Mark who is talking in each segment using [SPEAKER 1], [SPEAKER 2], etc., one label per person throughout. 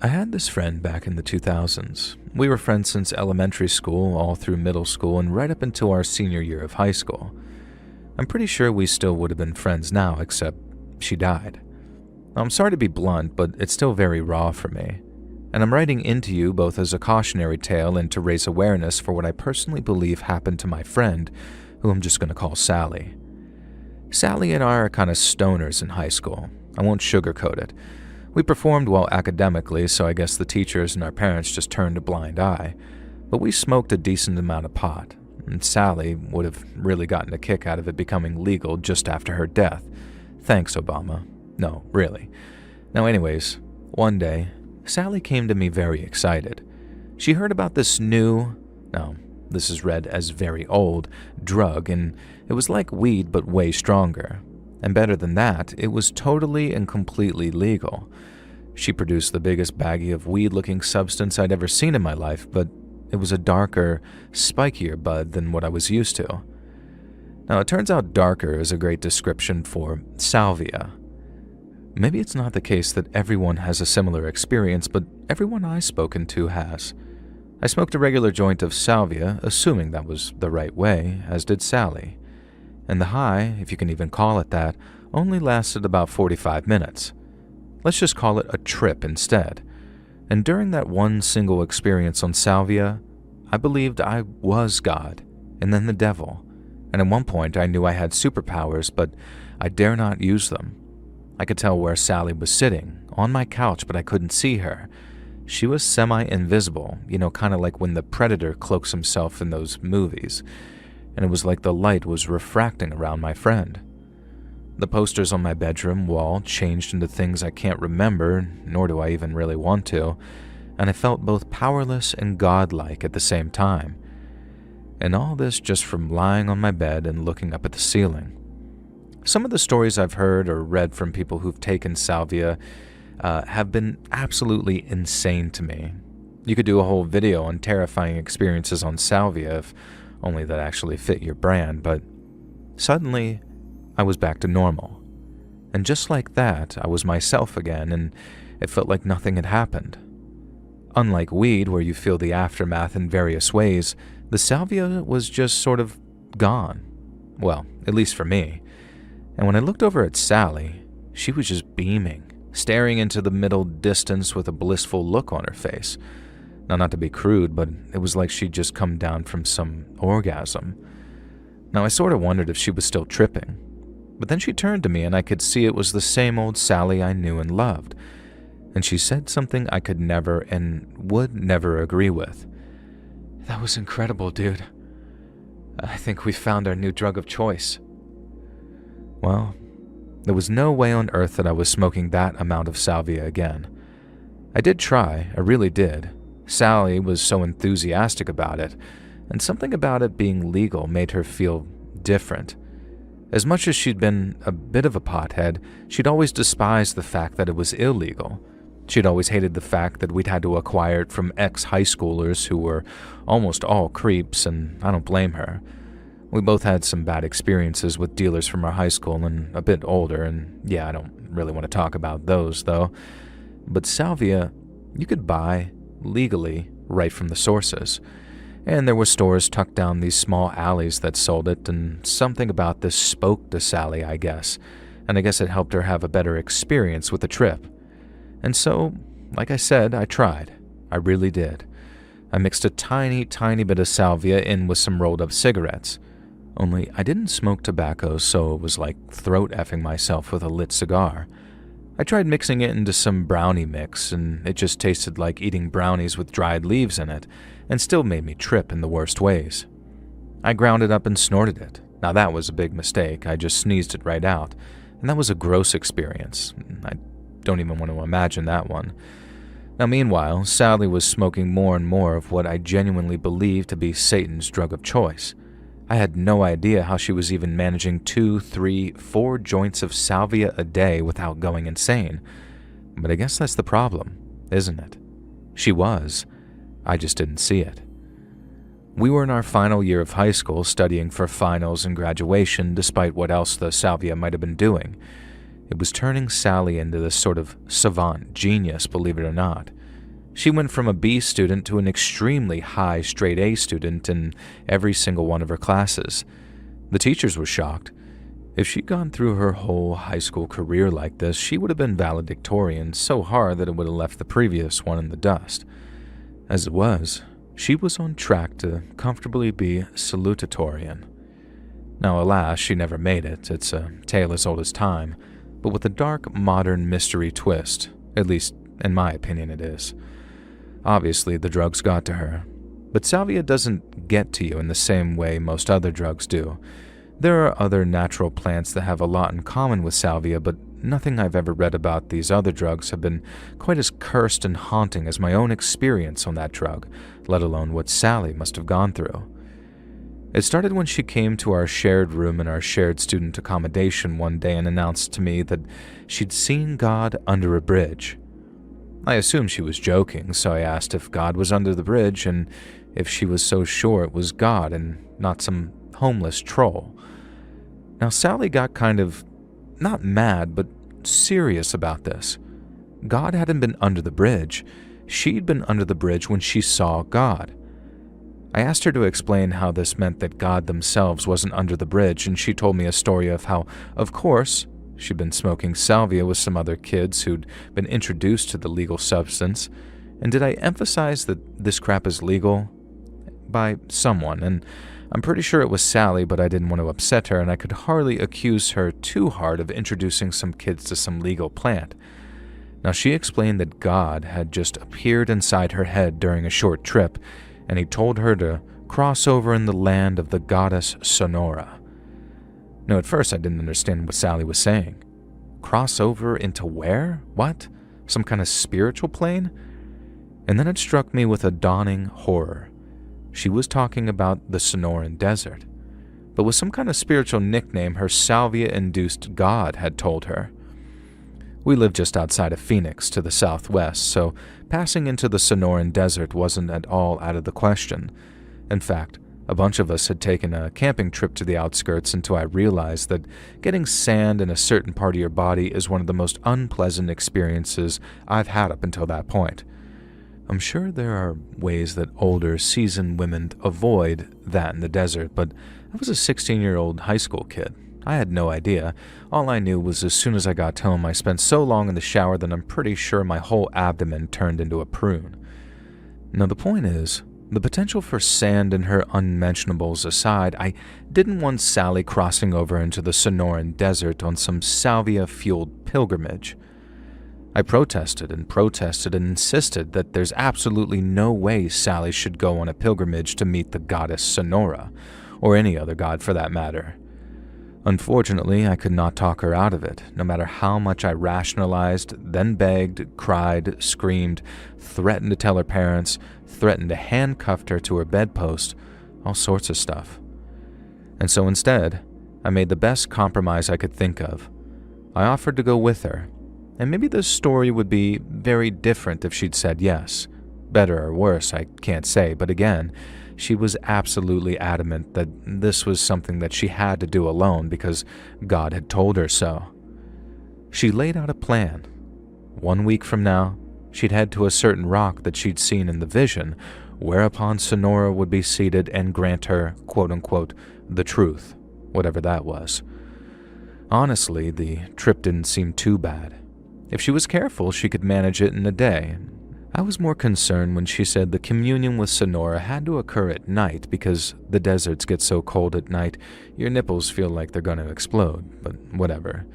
[SPEAKER 1] I had this friend back in the 2000s. We were friends since elementary school, all through middle school, and right up until our senior year of high school. I'm pretty sure we still would have been friends now, except she died. Now, I'm sorry to be blunt, but it's still very raw for me. And I'm writing into you both as a cautionary tale and to raise awareness for what I personally believe happened to my friend, who I'm just going to call Sally. Sally and I are kind of stoners in high school. I won't sugarcoat it. We performed well academically, so I guess the teachers and our parents just turned a blind eye. But we smoked a decent amount of pot, and Sally would have really gotten a kick out of it becoming legal just after her death. Thanks, Obama. No, really. Now anyways, one day, Sally came to me very excited. She heard about this new, no, this is read as very old, drug, and it was like weed but way stronger. And better than that, it was totally and completely legal. She produced the biggest baggie of weed-looking substance I'd ever seen in my life, but it was a darker, spikier bud than what I was used to. Now, it turns out darker is a great description for Salvia. Maybe it's not the case that everyone has a similar experience, but everyone I've spoken to has. I smoked a regular joint of Salvia, assuming that was the right way, as did Sally. And the high, if you can even call it that, only lasted about 45 minutes. Let's just call it a trip instead. And during that one single experience on Salvia, I believed I was God, and then the devil. And at one point I knew I had superpowers, but I dare not use them. I could tell where Sally was sitting, on my couch, but I couldn't see her. She was semi-invisible, kind of like when the Predator cloaks himself in those movies. And it was like the light was refracting around my friend. The posters on my bedroom wall changed into things I can't remember, nor do I even really want to, and I felt both powerless and godlike at the same time. And all this just from lying on my bed and looking up at the ceiling. Some of the stories I've heard or read from people who've taken Salvia have been absolutely insane to me. You could do a whole video on terrifying experiences on Salvia if only that actually fit your brand, but suddenly I was back to normal. And just like that, I was myself again, and it felt like nothing had happened. Unlike weed, where you feel the aftermath in various ways, the Salvia was just sort of gone. Well, at least for me. And when I looked over at Sally, she was just beaming, staring into the middle distance with a blissful look on her face. Now, not to be crude, but it was like she'd just come down from some orgasm. Now, I sort of wondered if she was still tripping. But then she turned to me and I could see it was the same old Sally I knew and loved. And she said something I could never and would never agree with. "That was incredible, dude. I think we found our new drug of choice." Well, there was no way on earth that I was smoking that amount of Salvia again. I did try, I really did. Sally was so enthusiastic about it, and something about it being legal made her feel different. As much as she'd been a bit of a pothead, she'd always despised the fact that it was illegal. She'd always hated the fact that we'd had to acquire it from ex-high schoolers who were almost all creeps, and I don't blame her. We both had some bad experiences with dealers from our high school and a bit older, and yeah, I don't really want to talk about those, though. But Salvia, you could buy legally right from the sources. And there were stores tucked down these small alleys that sold it, and something about this spoke to Sally, I guess. And I guess it helped her have a better experience with the trip. And so, like I said, I tried. I really did. I mixed a tiny bit of Salvia in with some rolled up cigarettes. Only I didn't smoke tobacco, so it was like throat effing myself with a lit cigar. I tried mixing it into some brownie mix, and it just tasted like eating brownies with dried leaves in it, and still made me trip in the worst ways. I ground it up and snorted it. Now that was a big mistake. I just sneezed it right out, and that was a gross experience. I don't even want to imagine that one. Now meanwhile, Sally was smoking more and more of what I genuinely believed to be Satan's drug of choice. I had no idea how she was even managing 2, 3, 4 joints of Salvia a day without going insane. But I guess that's the problem, isn't it? She was. I just didn't see it. We were in our final year of high school studying for finals and graduation despite what else the Salvia might have been doing. It was turning Sally into this sort of savant genius, believe it or not. She went from a B student to an extremely high straight A student in every single one of her classes. The teachers were shocked. If she'd gone through her whole high school career like this, she would have been valedictorian so hard that it would have left the previous one in the dust. As it was, she was on track to comfortably be salutatorian. Now, alas, she never made it. It's a tale as old as time, but with a dark, modern mystery twist. At least, in my opinion, it is. Obviously, the drugs got to her, but Salvia doesn't get to you in the same way most other drugs do. There are other natural plants that have a lot in common with Salvia, but nothing I've ever read about these other drugs have been quite as cursed and haunting as my own experience on that drug, let alone what Sally must have gone through. It started when she came to our shared room in our shared student accommodation one day and announced to me that she'd seen God under a bridge. I assumed she was joking, so I asked if God was under the bridge and if she was so sure it was God and not some homeless troll. Now, Sally got kind of, not mad, but serious about this. God hadn't been under the bridge. She'd been under the bridge when she saw God. I asked her to explain how this meant that God themselves wasn't under the bridge, and she told me a story of how, of course, she'd been smoking salvia with some other kids who'd been introduced to the legal substance. And did I emphasize that this crap is legal? By someone, and I'm pretty sure it was Sally, but I didn't want to upset her, and I could hardly accuse her too hard of introducing some kids to some legal plant. Now, she explained that God had just appeared inside her head during a short trip, and he told her to cross over in the land of the goddess Sonora. Now, at first I didn't understand what Sally was saying. Cross over into where? What? Some kind of spiritual plane? And then it struck me with a dawning horror. She was talking about the Sonoran Desert, but with some kind of spiritual nickname her salvia-induced god had told her. We lived just outside of Phoenix to the southwest, so passing into the Sonoran Desert wasn't at all out of the question. In fact, a bunch of us had taken a camping trip to the outskirts until I realized that getting sand in a certain part of your body is one of the most unpleasant experiences I've had up until that point. I'm sure there are ways that older, seasoned women avoid that in the desert, but I was a 16-year-old high school kid. I had no idea. All I knew was as soon as I got home, I spent so long in the shower that I'm pretty sure my whole abdomen turned into a prune. Now, the point is, the potential for sand and her unmentionables aside, I didn't want Sally crossing over into the Sonoran Desert on some salvia-fueled pilgrimage. I protested and insisted that there's absolutely no way Sally should go on a pilgrimage to meet the goddess Sonora, or any other god for that matter. Unfortunately, I could not talk her out of it, no matter how much I rationalized, then begged, cried, screamed, threatened to tell her parents, threatened to handcuff her to her bedpost, all sorts of stuff. And so instead, I made the best compromise I could think of. I offered to go with her, and maybe this story would be very different if she'd said yes. Better or worse, I can't say, but again, she was absolutely adamant that this was something that she had to do alone because God had told her so. She laid out a plan. 1 week from now, she'd head to a certain rock that she'd seen in the vision, whereupon Sonora would be seated and grant her, quote-unquote, the truth, whatever that was. Honestly, the trip didn't seem too bad. If she was careful, she could manage it in a day. I was more concerned when she said the communion with Sonora had to occur at night because the deserts get so cold at night, your nipples feel like they're going to explode, but whatever.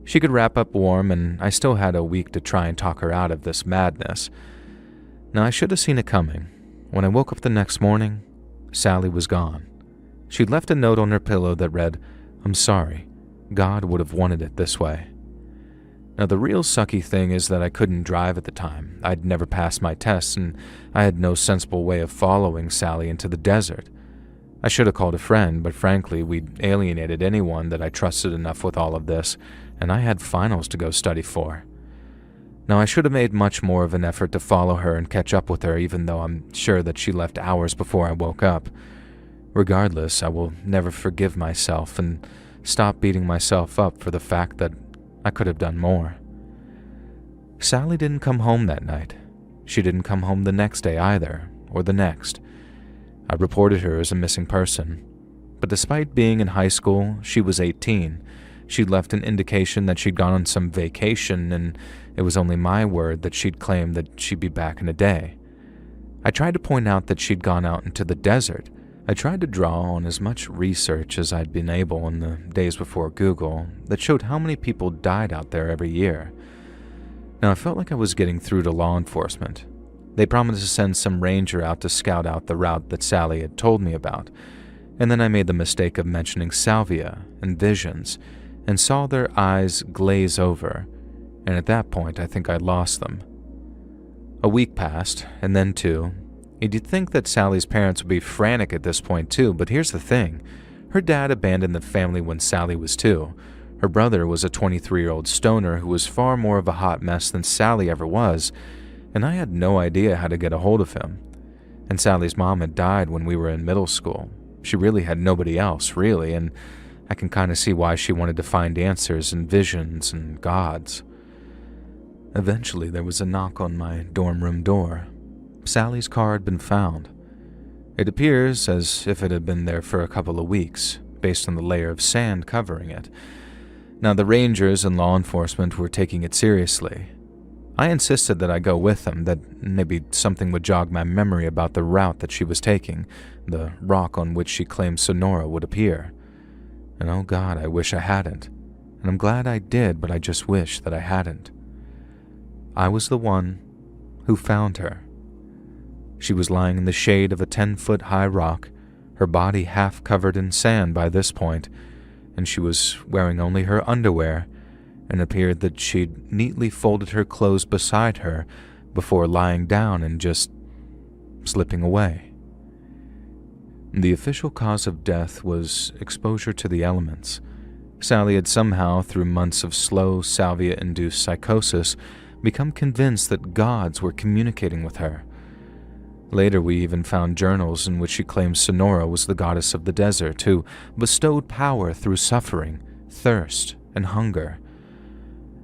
[SPEAKER 1] She could wrap up warm, and I still had a week to try and talk her out of this madness. Now, I should have seen it coming. When I woke up the next morning, Sally was gone. She'd left a note on her pillow that read, "I'm sorry. God would have wanted it this way." Now, the real sucky thing is that I couldn't drive at the time. I'd never passed my tests, and I had no sensible way of following Sally into the desert. I should have called a friend, but frankly, we'd alienated anyone that I trusted enough with all of this, and I had finals to go study for. Now, I should have made much more of an effort to follow her and catch up with her, even though I'm sure that she left hours before I woke up. Regardless, I will never forgive myself and stop beating myself up for the fact that I could have done more. Sally didn't come home that night. She didn't come home the next day either, or the next. I reported her as a missing person. But despite being in high school, she was 18. She'd left an indication that she'd gone on some vacation, and it was only my word that she'd claimed that she'd be back in a day. I tried to point out that she'd gone out into the desert. I tried to draw on as much research as I'd been able in the days before Google that showed how many people died out there every year. Now, I felt like I was getting through to law enforcement. They promised to send some ranger out to scout out the route that Sally had told me about, and then I made the mistake of mentioning Salvia and visions, and saw their eyes glaze over, and at that point I think I lost them. A week passed, and then two. You'd think that Sally's parents would be frantic at this point too, but here's the thing. Her dad abandoned the family when Sally was 2. Her brother was a 23-year-old stoner who was far more of a hot mess than Sally ever was, and I had no idea how to get a hold of him. And Sally's mom had died when we were in middle school. She really had nobody else, really, and I can kind of see why she wanted to find answers and visions and gods. Eventually, there was a knock on my dorm room door. Sally's car had been found. It appears as if it had been there for a couple of weeks, based on the layer of sand covering it. Now, the rangers and law enforcement were taking it seriously. I insisted that I go with them, that maybe something would jog my memory about the route that she was taking, the rock on which she claimed Sonora would appear. And oh God, I wish I hadn't. And I'm glad I did, but I just wish that I hadn't. I was the one who found her. She was lying in the shade of a 10-foot-high rock, her body half covered in sand by this point, and she was wearing only her underwear, and appeared that she'd neatly folded her clothes beside her before lying down and just slipping away. The official cause of death was exposure to the elements. Sally had somehow, through months of slow salvia-induced psychosis, become convinced that gods were communicating with her. Later, we even found journals in which she claimed Sonora was the goddess of the desert who bestowed power through suffering, thirst, and hunger.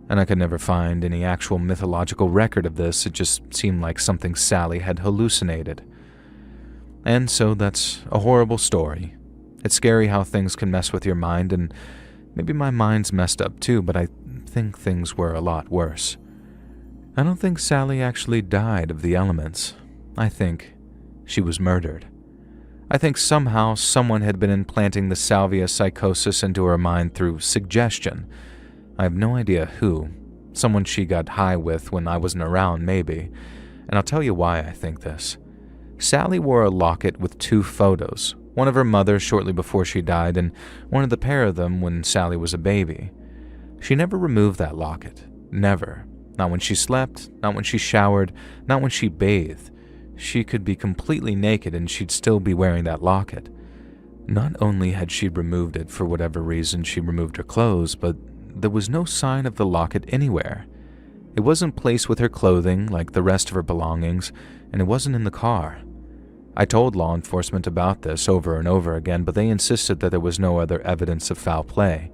[SPEAKER 1] And I could never find any actual mythological record of this. It just seemed like something Sally had hallucinated. And so that's a horrible story. It's scary how things can mess with your mind, and maybe my mind's messed up too, but I think things were a lot worse. I don't think Sally actually died of the elements. I think she was murdered. I think somehow someone had been implanting the salvia psychosis into her mind through suggestion. I have no idea who. Someone she got high with when I wasn't around, maybe. And I'll tell you why I think this. Sally wore a locket with 2 photos, one of her mother shortly before she died and one of the pair of them when Sally was a baby. She never removed that locket. Never. Not when she slept, not when she showered, not when she bathed. She could be completely naked and she'd still be wearing that locket. Not only had she removed it for whatever reason she removed her clothes, but there was no sign of the locket anywhere. It wasn't placed with her clothing like the rest of her belongings, and it wasn't in the car. I told law enforcement about this over and over again, but they insisted that there was no other evidence of foul play.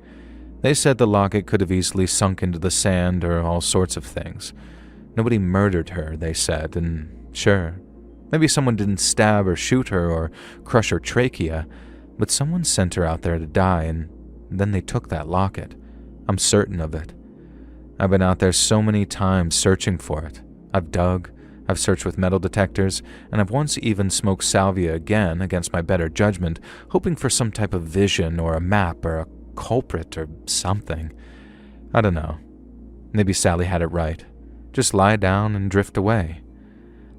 [SPEAKER 1] They said the locket could have easily sunk into the sand or all sorts of things. Nobody murdered her, they said, and sure, maybe someone didn't stab or shoot her or crush her trachea, but someone sent her out there to die, and then they took that locket. I'm certain of it. I've been out there so many times searching for it. I've dug, I've searched with metal detectors, and I've once even smoked salvia again against my better judgment, hoping for some type of vision or a map or a culprit or something. I don't know. Maybe Sally had it right. Just lie down and drift away.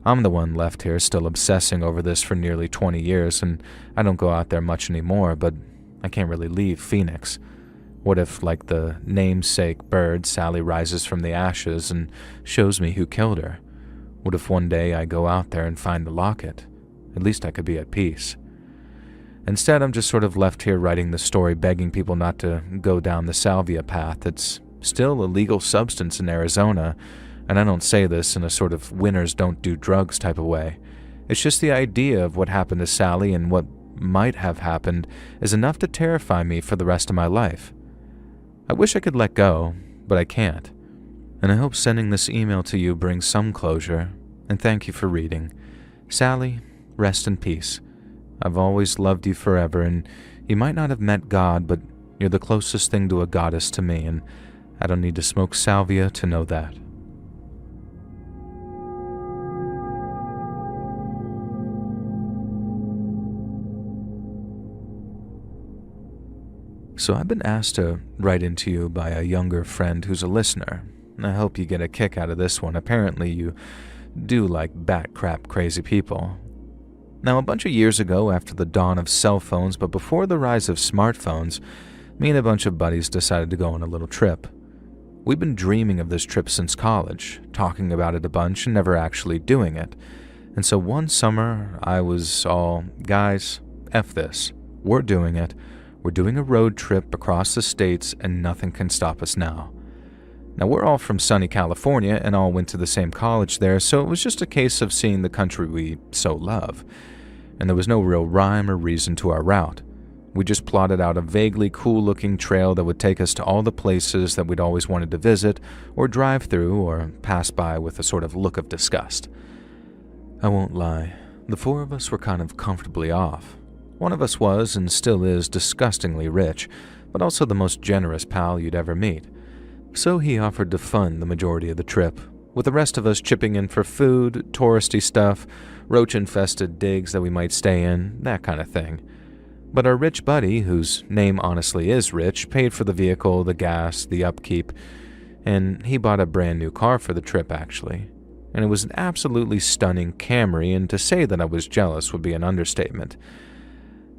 [SPEAKER 1] I'm the one left here still obsessing over this for nearly 20 years, and I don't go out there much anymore, but I can't really leave Phoenix. What if, like the namesake bird, Sally rises from the ashes and shows me who killed her? What if one day I go out there and find the locket? At least I could be at peace. Instead, I'm just sort of left here writing the story, begging people not to go down the salvia path. It's still a legal substance in Arizona, and I don't say this in a sort of winners don't do drugs type of way. It's just the idea of what happened to Sally and what might have happened is enough to terrify me for the rest of my life. I wish I could let go, but I can't. And I hope sending this email to you brings some closure, and thank you for reading. Sally, rest in peace. I've always loved you forever, and you might not have met God, but you're the closest thing to a goddess to me, and I don't need to smoke salvia to know that. So I've been asked to write into you by a younger friend who's a listener. I hope you get a kick out of this one. Apparently you do like bat crap crazy people. Now, a bunch of years ago, after the dawn of cell phones, but before the rise of smartphones, me and a bunch of buddies decided to go on a little trip. We've been dreaming of this trip since college, talking about it a bunch and never actually doing it. And so one summer, I was all, guys, F this. We're doing it. We're doing a road trip across the states, and nothing can stop us now. Now, we're all from sunny California and all went to the same college there, so it was just a case of seeing the country we so love. And there was no real rhyme or reason to our route. We just plotted out a vaguely cool-looking trail that would take us to all the places that we'd always wanted to visit, or drive through, or pass by with a sort of look of disgust. I won't lie, the four of us were kind of comfortably off. One of us was, and still is, disgustingly rich, but also the most generous pal you'd ever meet. So he offered to fund the majority of the trip, with the rest of us chipping in for food, touristy stuff, roach-infested digs that we might stay in, that kind of thing. But our rich buddy, whose name honestly is Rich, paid for the vehicle, the gas, the upkeep, and he bought a brand new car for the trip, actually. And it was an absolutely stunning Camry, and to say that I was jealous would be an understatement.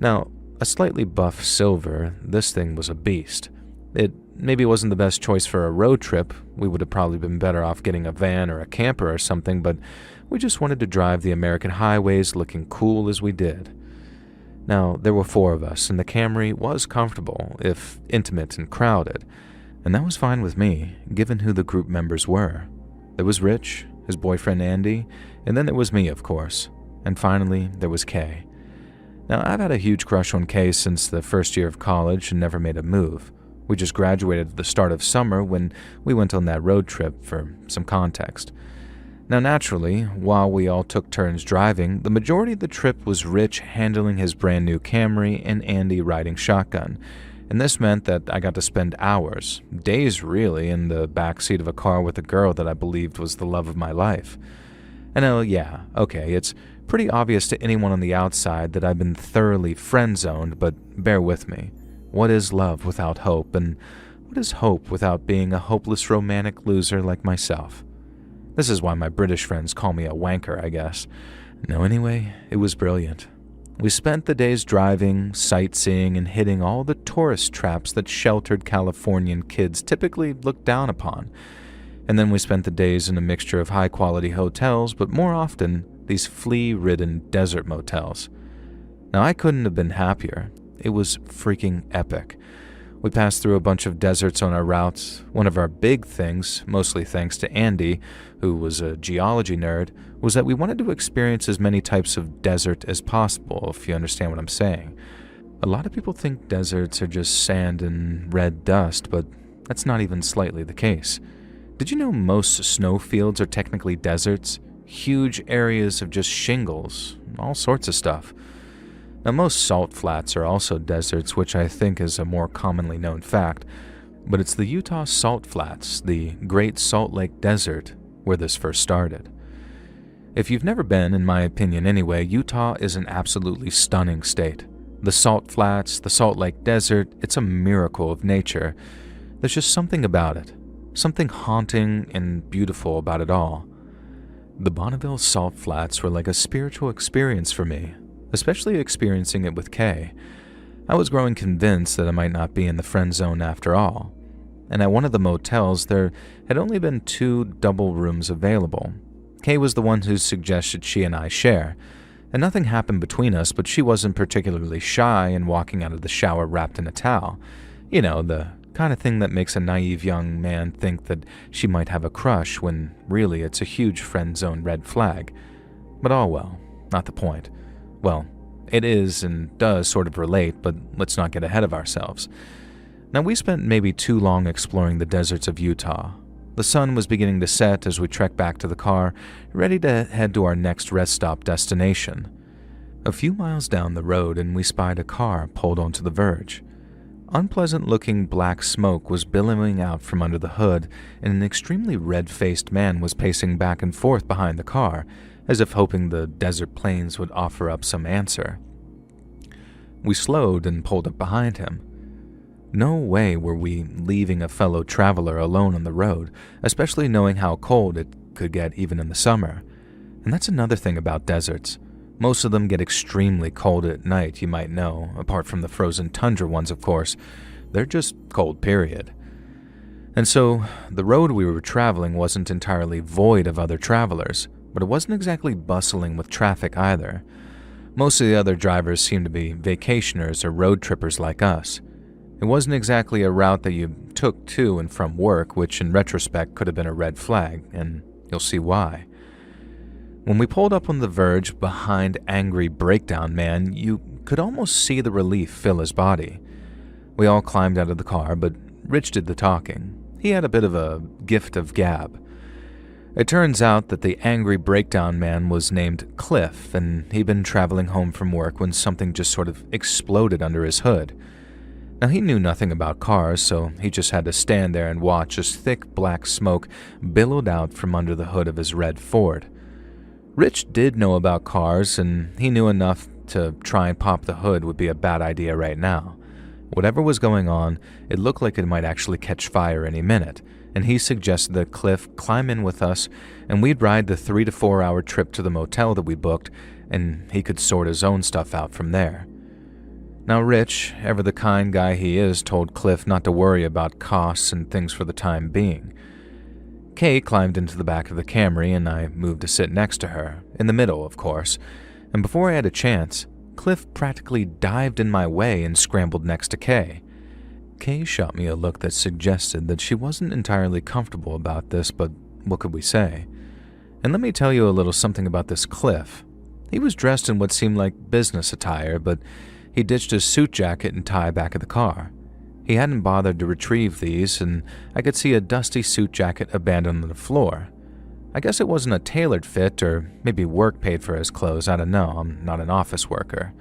[SPEAKER 1] Now, a slightly buff silver, this thing was a beast. It maybe wasn't the best choice for a road trip. We would have probably been better off getting a van or a camper or something, but we just wanted to drive the American highways looking cool as we did. Now, there were four of us, and the Camry was comfortable, if intimate and crowded, and that was fine with me, given who the group members were. There was Rich, his boyfriend Andy, and then there was me, of course, and finally there was Kay. Now, I've had a huge crush on Kay since the first year of college and never made a move. We just graduated at the start of summer when we went on that road trip, for some context. Now, naturally, while we all took turns driving, the majority of the trip was Rich handling his brand new Camry and Andy riding shotgun. And this meant that I got to spend hours, days really, in the backseat of a car with a girl that I believed was the love of my life. And it's pretty obvious to anyone on the outside that I've been thoroughly friend-zoned, but bear with me. What is love without hope, and what is hope without being a hopeless romantic loser like myself? This is why my British friends call me a wanker, I guess. No, anyway, it was brilliant. We spent the days driving, sightseeing, and hitting all the tourist traps that sheltered Californian kids typically look down upon. And then we spent the days in a mixture of high-quality hotels, but more often, these flea-ridden desert motels. Now, I couldn't have been happier. It was freaking epic. We passed through a bunch of deserts on our routes. One of our big things, mostly thanks to Andy, who was a geology nerd, was that we wanted to experience as many types of desert as possible, if you understand what I'm saying. A lot of people think deserts are just sand and red dust, but that's not even slightly the case. Did you know most snowfields are technically deserts? Huge areas of just shingles, all sorts of stuff. Now, most salt flats are also deserts, which I think is a more commonly known fact, but it's the Utah Salt Flats, the Great Salt Lake Desert, where this first started. If you've never been, in my opinion anyway, Utah is an absolutely stunning state. The Salt Flats, the Salt Lake Desert, it's a miracle of nature. There's just something about it, something haunting and beautiful about it all. The Bonneville Salt Flats were like a spiritual experience for me, especially experiencing it with Kay. I was growing convinced that I might not be in the friend zone after all. And at one of the motels, there had only been 2 double rooms available. Kay was the one who suggested she and I share, and nothing happened between us, but she wasn't particularly shy in walking out of the shower wrapped in a towel. You know, the kind of thing that makes a naive young man think that she might have a crush when really it's a huge friend zone red flag. But all well, not the point. Well, it is and does sort of relate, but let's not get ahead of ourselves. Now, we spent maybe too long exploring the deserts of Utah. The sun was beginning to set as we trekked back to the car, ready to head to our next rest stop destination. A few miles down the road, and we spied a car pulled onto the verge. Unpleasant-looking black smoke was billowing out from under the hood, and an extremely red-faced man was pacing back and forth behind the car, as if hoping the desert plains would offer up some answer. We slowed and pulled up behind him. No way were we leaving a fellow traveler alone on the road, especially knowing how cold it could get even in the summer. And that's another thing about deserts. Most of them get extremely cold at night, you might know, apart from the frozen tundra ones, of course. They're just cold, period. And so, the road we were traveling wasn't entirely void of other travelers, but it wasn't exactly bustling with traffic either. Most of the other drivers seemed to be vacationers or road trippers like us. It wasn't exactly a route that you took to and from work, which in retrospect could have been a red flag, and you'll see why. When we pulled up on the verge behind Angry Breakdown Man, you could almost see the relief fill his body. We all climbed out of the car, but Rich did the talking. He had a bit of a gift of gab. It turns out that the Angry Breakdown Man was named Cliff, and he'd been traveling home from work when something just sort of exploded under his hood. Now, he knew nothing about cars, so he just had to stand there and watch as thick black smoke billowed out from under the hood of his red Ford. Rich did know about cars, and he knew enough to try and pop the hood would be a bad idea right now. Whatever was going on, it looked like it might actually catch fire any minute, and he suggested that Cliff climb in with us, and we'd ride the 3 to 4 hour trip to the motel that we booked, and he could sort his own stuff out from there. Now Rich, ever the kind guy he is, told Cliff not to worry about costs and things for the time being. Kay climbed into the back of the Camry, and I moved to sit next to her, in the middle, of course, and before I had a chance, Cliff practically dived in my way and scrambled next to Kay. Kay shot me a look that suggested that she wasn't entirely comfortable about this, but what could we say? And let me tell you a little something about this Cliff. He was dressed in what seemed like business attire, but he ditched his suit jacket and tie back of the car. He hadn't bothered to retrieve these, and I could see a dusty suit jacket abandoned on the floor. I guess it wasn't a tailored fit, or maybe work paid for his clothes, I don't know, I'm not an office worker.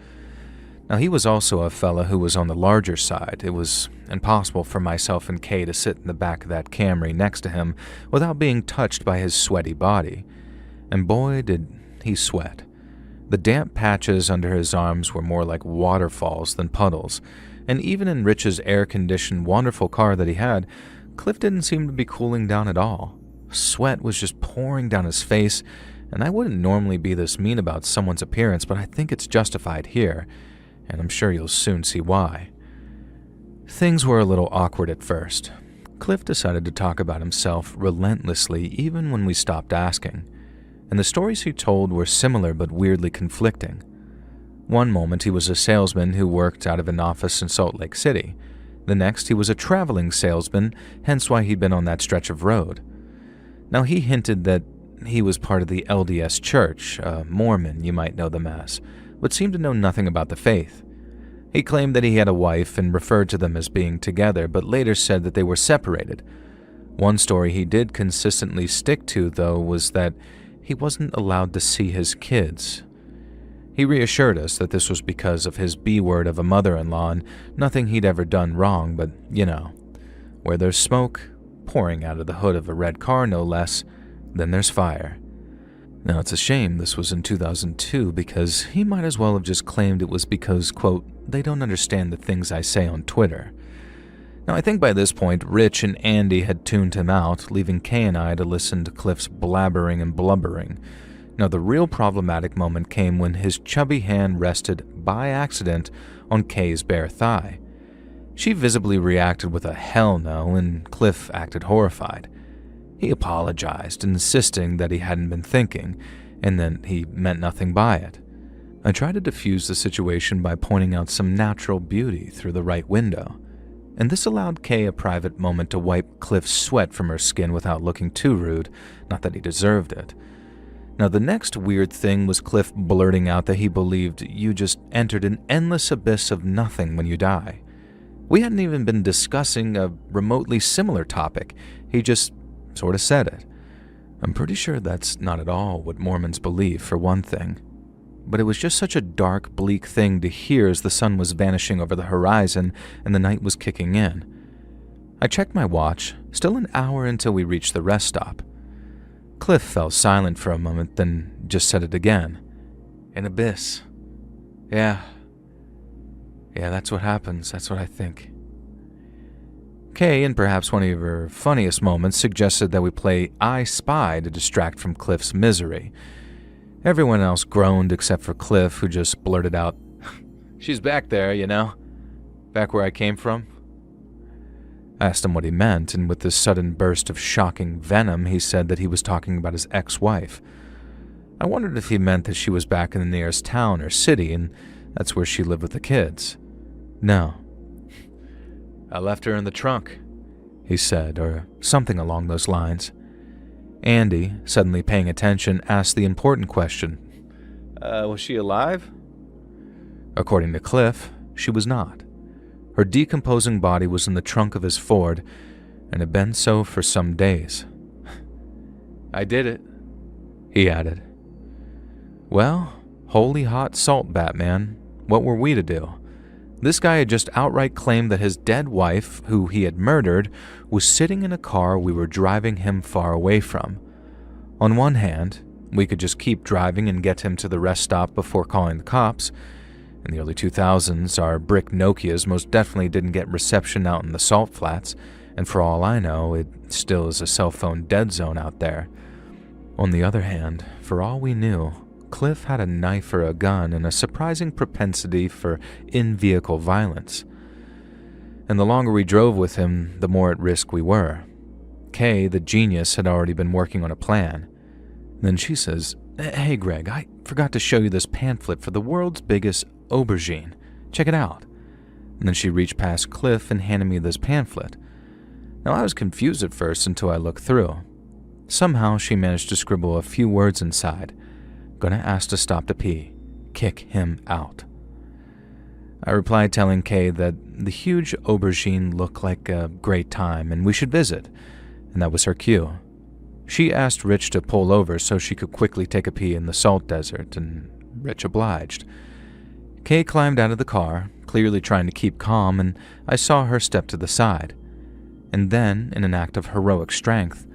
[SPEAKER 1] Now, he was also a fella who was on the larger side. It was impossible for myself and Kay to sit in the back of that Camry next to him without being touched by his sweaty body. And boy, did he sweat. The damp patches under his arms were more like waterfalls than puddles, and even in Rich's air-conditioned, wonderful car that he had, Cliff didn't seem to be cooling down at all. Sweat was just pouring down his face, and I wouldn't normally be this mean about someone's appearance, but I think it's justified here, and I'm sure you'll soon see why. Things were a little awkward at first. Cliff decided to talk about himself relentlessly even when we stopped asking, and the stories he told were similar but weirdly conflicting. One moment he was a salesman who worked out of an office in Salt Lake City. The next he was a traveling salesman, hence why he'd been on that stretch of road. Now he hinted that he was part of the LDS Church, a Mormon you might know them as, but seemed to know nothing about the faith. He claimed that he had a wife and referred to them as being together, but later said that they were separated. One story he did consistently stick to, though, was that he wasn't allowed to see his kids. He reassured us that this was because of his B-word of a mother-in-law and nothing he'd ever done wrong, but, you know, where there's smoke, pouring out of the hood of a red car no less, then there's fire. Now it's a shame this was in 2002 because he might as well have just claimed it was because, quote, they don't understand the things I say on Twitter. Now I think by this point, Rich and Andy had tuned him out, leaving Kay and I to listen to Cliff's blabbering and blubbering. Now, the real problematic moment came when his chubby hand rested, by accident, on Kay's bare thigh. She visibly reacted with a hell no, and Cliff acted horrified. He apologized, insisting that he hadn't been thinking, and that he meant nothing by it. I tried to diffuse the situation by pointing out some natural beauty through the right window, and this allowed Kay a private moment to wipe Cliff's sweat from her skin without looking too rude, not that he deserved it. Now, the next weird thing was Cliff blurting out that he believed you just entered an endless abyss of nothing when you die. We hadn't even been discussing a remotely similar topic. He just sort of said it. I'm pretty sure that's not at all what Mormons believe, for one thing. But it was just such a dark, bleak thing to hear as the sun was vanishing over the horizon and the night was kicking in. I checked my watch, still an hour until we reached the rest stop. Cliff fell silent for a moment, then just said it again. An abyss. Yeah, that's what happens. That's what I think. Kay, in perhaps one of her funniest moments, suggested that we play I Spy to distract from Cliff's misery. Everyone else groaned except for Cliff, who just blurted out, "She's back there, you know? Back where I came from?" I asked him what he meant, and with this sudden burst of shocking venom, he said that he was talking about his ex-wife. I wondered if he meant that she was back in the nearest town or city, and that's where she lived with the kids. No. I left her in the trunk, he said, or something along those lines. Andy, suddenly paying attention, asked the important question. Was she alive? According to Cliff, she was not. Her decomposing body was in the trunk of his Ford, and had been so for some days. I did it, he added. Well, holy hot salt, Batman. What were we to do? This guy had just outright claimed that his dead wife, who he had murdered, was sitting in a car we were driving him far away from. On one hand, we could just keep driving and get him to the rest stop before calling the cops. In the early 2000s, our brick Nokias most definitely didn't get reception out in the salt flats, and for all I know, it still is a cell phone dead zone out there. On the other hand, for all we knew, Cliff had a knife or a gun and a surprising propensity for in-vehicle violence. And the longer we drove with him, the more at risk we were. Kay, the genius, had already been working on a plan. Then she says, "Hey Greg, I forgot to show you this pamphlet for the world's biggest aubergine. Check it out." And then she reached past Cliff and handed me this pamphlet. Now I was confused at first until I looked through. Somehow she managed to scribble a few words inside. Gonna ask to stop to pee. Kick him out. I replied telling Kay that the huge aubergine looked like a great time and we should visit, and that was her cue. She asked Rich to pull over so she could quickly take a pee in the salt desert, and Rich obliged. Kay climbed out of the car, clearly trying to keep calm, and I saw her step to the side. And then, in an act of heroic strength,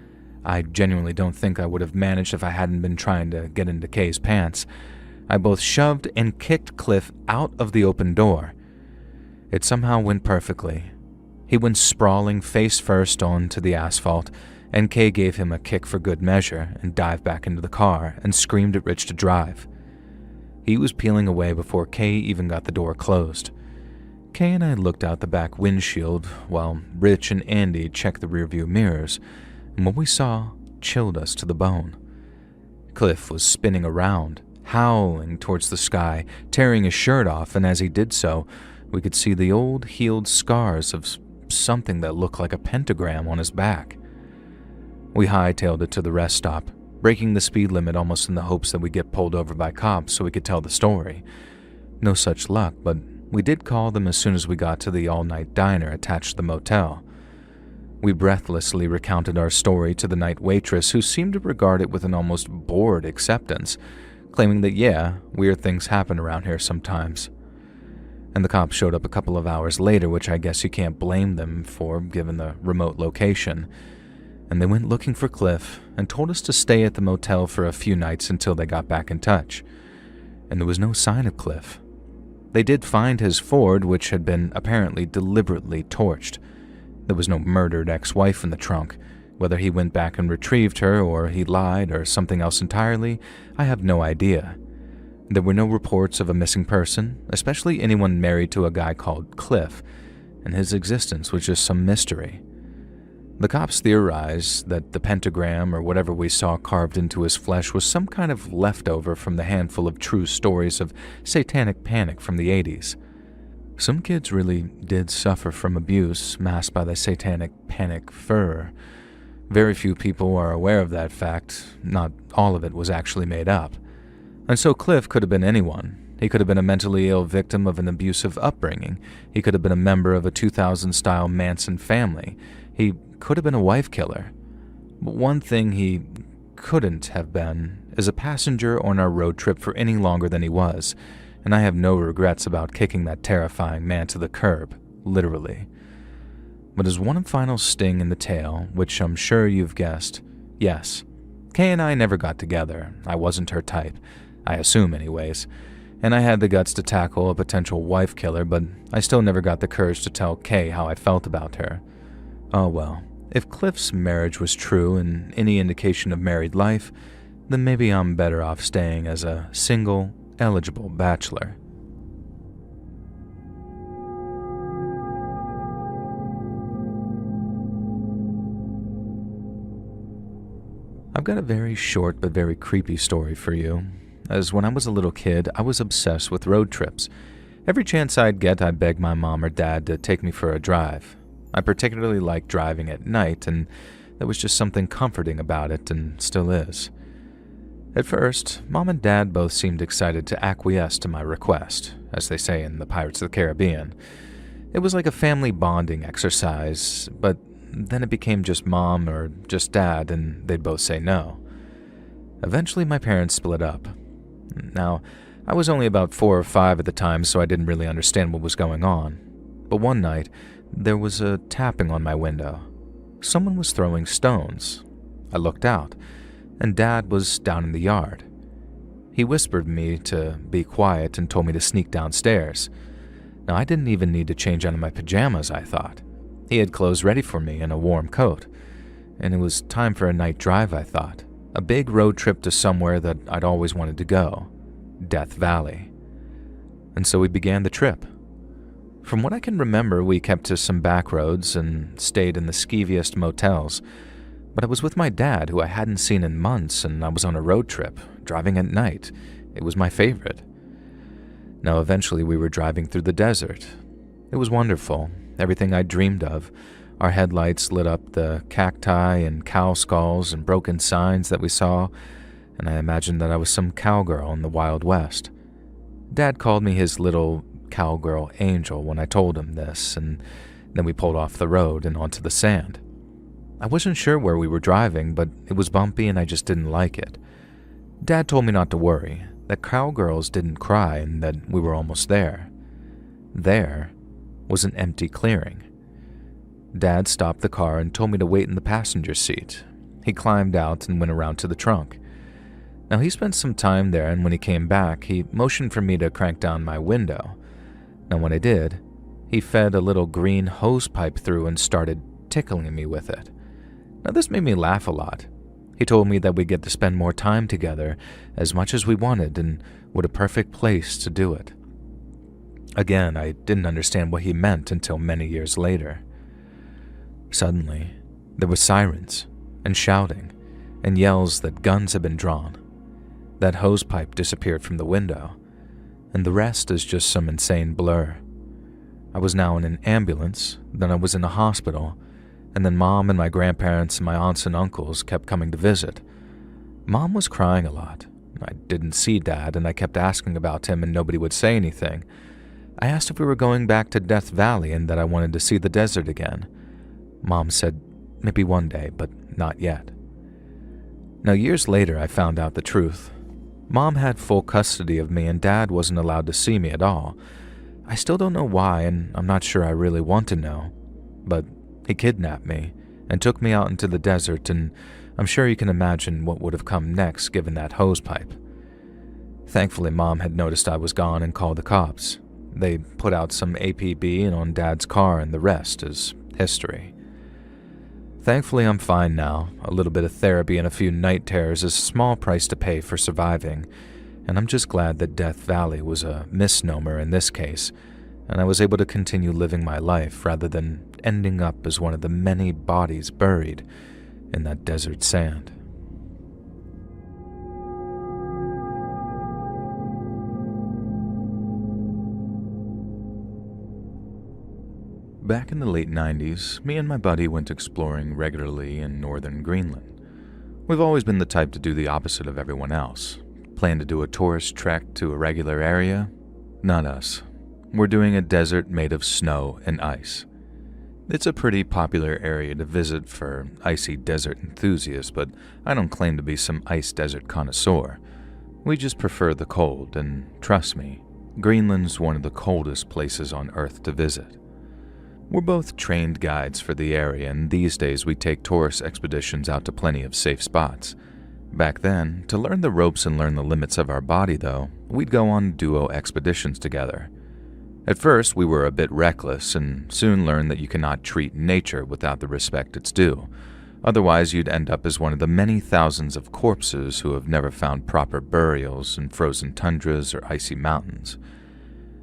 [SPEAKER 1] I genuinely don't think I would have managed if I hadn't been trying to get into Kay's pants, I both shoved and kicked Cliff out of the open door. It somehow went perfectly. He went sprawling face first onto the asphalt, and Kay gave him a kick for good measure and dived back into the car and screamed at Rich to drive. He was peeling away before Kay even got the door closed. Kay and I looked out the back windshield while Rich and Andy checked the rearview mirrors, and what we saw chilled us to the bone. Cliff was spinning around, howling towards the sky, tearing his shirt off, and as he did so, we could see the old healed scars of something that looked like a pentagram on his back. We hightailed it to the rest stop, breaking the speed limit almost in the hopes that we'd get pulled over by cops so we could tell the story. No such luck, but we did call them as soon as we got to the all-night diner attached to the motel. We breathlessly recounted our story to the night waitress, who seemed to regard it with an almost bored acceptance, claiming that yeah, weird things happen around here sometimes. And the cops showed up a couple of hours later, which I guess you can't blame them for given the remote location. And they went looking for Cliff and told us to stay at the motel for a few nights until they got back in touch. And there was no sign of Cliff. They did find his Ford, which had been apparently deliberately torched. There was no murdered ex-wife in the trunk. Whether he went back and retrieved her, or he lied, or something else entirely, I have no idea. There were no reports of a missing person, especially anyone married to a guy called Cliff, and his existence was just some mystery. The cops theorized that the pentagram or whatever we saw carved into his flesh was some kind of leftover from the handful of true stories of satanic panic from the 80s. Some kids really did suffer from abuse masked by the satanic panic furor. Very few people are aware of that fact. Not all of it was actually made up. And so Cliff could have been anyone. He could have been a mentally ill victim of an abusive upbringing. He could have been a member of a 2000-style Manson family. He could have been a wife killer. But one thing he couldn't have been is a passenger on our road trip for any longer than he was, and I have no regrets about kicking that terrifying man to the curb, literally. But as one final sting in the tail, which I'm sure you've guessed, yes, Kay and I never got together. I wasn't her type, I assume anyways, and I had the guts to tackle a potential wife killer, but I still never got the courage to tell Kay how I felt about her. Oh well, if Cliff's marriage was true and any indication of married life, then maybe I'm better off staying as a single, eligible bachelor. I've got a very short but very creepy story for you, as when I was a little kid, I was obsessed with road trips. Every chance I'd get, I'd beg my mom or dad to take me for a drive. I particularly liked driving at night, and there was just something comforting about it, and still is. At first, Mom and Dad both seemed excited to acquiesce to my request, as they say in the Pirates of the Caribbean. It was like a family bonding exercise, but then it became just Mom or just Dad, and they'd both say no. Eventually, my parents split up. Now, I was only about 4 or 5 at the time, so I didn't really understand what was going on. But one night, there was a tapping on my window. Someone was throwing stones. I looked out, and Dad was down in the yard. He whispered me to be quiet and told me to sneak downstairs. Now, I didn't even need to change out of my pajamas, I thought. He had clothes ready for me and a warm coat. And it was time for a night drive, I thought. A big road trip to somewhere that I'd always wanted to go, Death Valley. And so we began the trip. From what I can remember, we kept to some back roads and stayed in the skeeviest motels. But I was with my dad, who I hadn't seen in months, and I was on a road trip, driving at night. It was my favorite. Now, eventually we were driving through the desert. It was wonderful, everything I dreamed of. Our headlights lit up the cacti and cow skulls and broken signs that we saw, and I imagined that I was some cowgirl in the Wild West. Dad called me his little cowgirl angel when I told him this, and then we pulled off the road and onto the sand. I wasn't sure where we were driving, but it was bumpy and I just didn't like it. Dad told me not to worry, that cowgirls didn't cry and that we were almost there. There was an empty clearing. Dad stopped the car and told me to wait in the passenger seat. He climbed out and went around to the trunk. Now, he spent some time there, and when he came back, he motioned for me to crank down my window. Now, when I did, he fed a little green hose pipe through and started tickling me with it. Now, this made me laugh a lot. He told me that we'd get to spend more time together, as much as we wanted, and what a perfect place to do it. Again, I didn't understand what he meant until many years later. Suddenly, there were sirens, and shouting, and yells that guns had been drawn. That hose pipe disappeared from the window, and the rest is just some insane blur. I was now in an ambulance, then I was in a hospital, and then Mom and my grandparents and my aunts and uncles kept coming to visit. Mom was crying a lot. I didn't see Dad, and I kept asking about him, and nobody would say anything. I asked if we were going back to Death Valley and that I wanted to see the desert again. Mom said, maybe one day, but not yet. Now, years later, I found out the truth. Mom had full custody of me, and Dad wasn't allowed to see me at all. I still don't know why, and I'm not sure I really want to know. But he kidnapped me and took me out into the desert, and I'm sure you can imagine what would have come next given that hose pipe. Thankfully, Mom had noticed I was gone and called the cops. They put out some APB on Dad's car, and the rest is history. Thankfully, I'm fine now. A little bit of therapy and a few night terrors is a small price to pay for surviving, and I'm just glad that Death Valley was a misnomer in this case, and I was able to continue living my life rather than ending up as one of the many bodies buried in that desert sand. Back in the late 90s, me and my buddy went exploring regularly in northern Greenland. We've always been the type to do the opposite of everyone else. Plan to do a tourist trek to a regular area? Not us. We're doing a desert made of snow and ice. It's a pretty popular area to visit for icy desert enthusiasts, but I don't claim to be some ice desert connoisseur. We just prefer the cold, and trust me, Greenland's one of the coldest places on Earth to visit. We're both trained guides for the area, and these days we take tourist expeditions out to plenty of safe spots. Back then, to learn the ropes and learn the limits of our body, though, we'd go on duo expeditions together. At first, we were a bit reckless and soon learned that you cannot treat nature without the respect it's due. Otherwise, you'd end up as one of the many thousands of corpses who have never found proper burials in frozen tundras or icy mountains.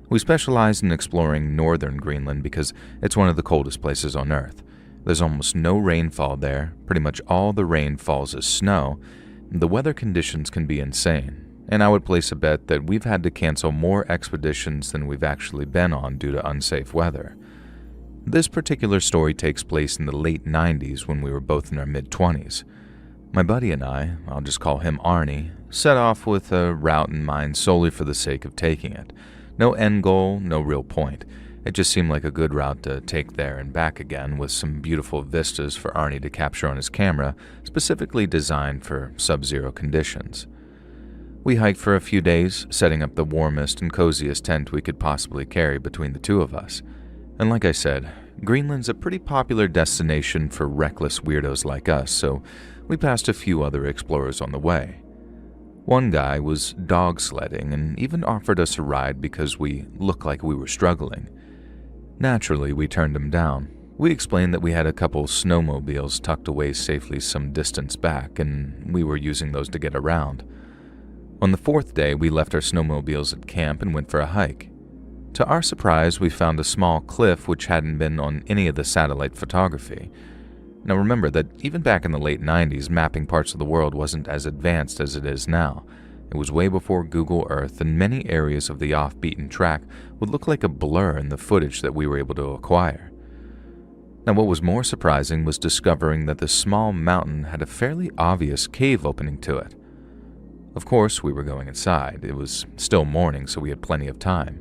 [SPEAKER 1] We specialize in exploring northern Greenland because it's one of the coldest places on Earth. There's almost no rainfall there, pretty much all the rain falls as snow. The weather conditions can be insane, and I would place a bet that we've had to cancel more expeditions than we've actually been on due to unsafe weather. This particular story takes place in the late 90s when we were both in our mid-20s. My buddy and I, I'll just call him Arnie, set off with a route in mind solely for the sake of taking it. No end goal, no real point. It just seemed like a good route to take there and back again, with some beautiful vistas for Arnie to capture on his camera, specifically designed for sub-zero conditions. We hiked for a few days, setting up the warmest and coziest tent we could possibly carry between the two of us. And like I said, Greenland's a pretty popular destination for reckless weirdos like us, so we passed a few other explorers on the way. One guy was dog sledding and even offered us a ride because we looked like we were struggling. Naturally, we turned him down. We explained that we had a couple snowmobiles tucked away safely some distance back, and we were using those to get around. On the fourth day, we left our snowmobiles at camp and went for a hike. To our surprise, we found a small cliff which hadn't been on any of the satellite photography. Now remember that even back in the late 90s, mapping parts of the world wasn't as advanced as it is now. It was way before Google Earth, and many areas of the off-beaten track would look like a blur in the footage that we were able to acquire. Now what was more surprising was discovering that the small mountain had a fairly obvious cave opening to it. Of course, we were going inside. It was still morning, so we had plenty of time.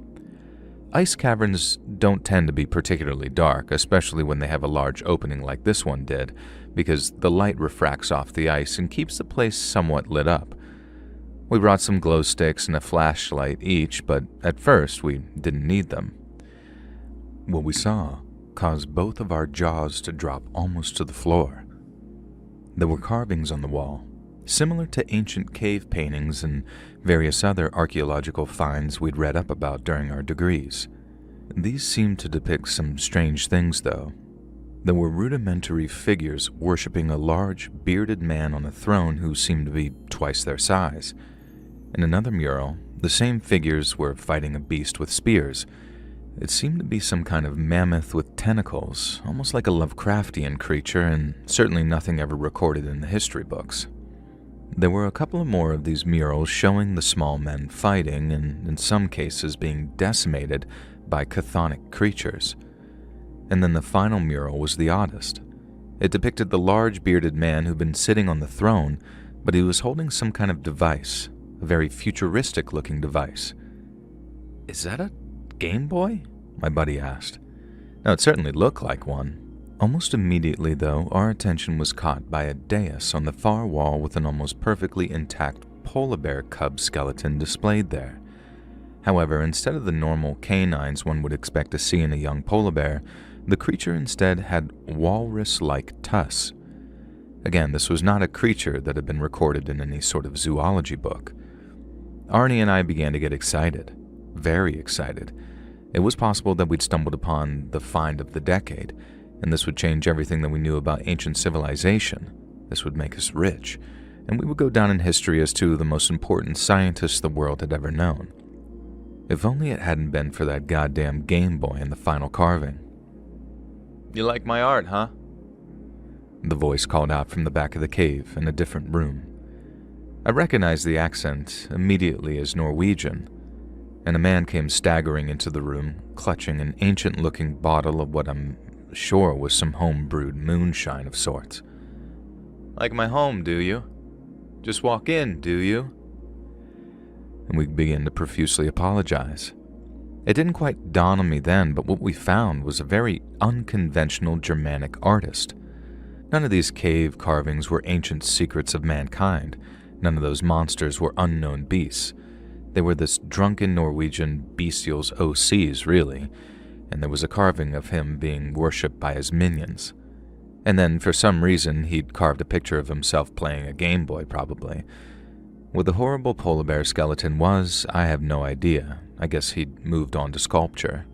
[SPEAKER 1] Ice caverns don't tend to be particularly dark, especially when they have a large opening like this one did, because the light refracts off the ice and keeps the place somewhat lit up. We brought some glow sticks and a flashlight each, but at first we didn't need them. What we saw caused both of our jaws to drop almost to the floor. There were carvings on the wall, similar to ancient cave paintings and various other archaeological finds we'd read up about during our degrees. These seemed to depict some strange things, though. There were rudimentary figures worshipping a large, bearded man on a throne who seemed to be twice their size. In another mural, the same figures were fighting a beast with spears. It seemed to be some kind of mammoth with tentacles, almost like a Lovecraftian creature, and certainly nothing ever recorded in the history books. There were a couple more of these murals showing the small men fighting, and in some cases being decimated by chthonic creatures. And then the final mural was the oddest. It depicted the large bearded man who'd been sitting on the throne, but he was holding some kind of device, a very futuristic looking device. "Is that a Game Boy?" my buddy asked. Now, it certainly looked like one. Almost immediately, though, our attention was caught by a dais on the far wall with an almost perfectly intact polar bear cub skeleton displayed there. However, instead of the normal canines one would expect to see in a young polar bear, the creature instead had walrus-like tusks. Again, this was not a creature that had been recorded in any sort of zoology book. Arnie and I began to get excited, very excited. It was possible that we'd stumbled upon the find of the decade, and this would change everything that we knew about ancient civilization. This would make us rich, and we would go down in history as two of the most important scientists the world had ever known. If only it hadn't been for that goddamn Game Boy in the final carving. "You like my art, huh?" The voice called out from the back of the cave in a different room. I recognized the accent immediately as Norwegian, and a man came staggering into the room, clutching an ancient-looking bottle of what I'm sure was some home-brewed moonshine of sorts. "Like my home, do you? Just walk in, do you?" And we began to profusely apologize. It didn't quite dawn on me then, but what we found was a very unconventional Germanic artist. None of these cave carvings were ancient secrets of mankind. None of those monsters were unknown beasts. They were this drunken Norwegian bestial's OCs, really, and there was a carving of him being worshipped by his minions. And then, for some reason, he'd carved a picture of himself playing a Game Boy, probably. What the horrible polar bear skeleton was, I have no idea. I guess he'd moved on to sculpture.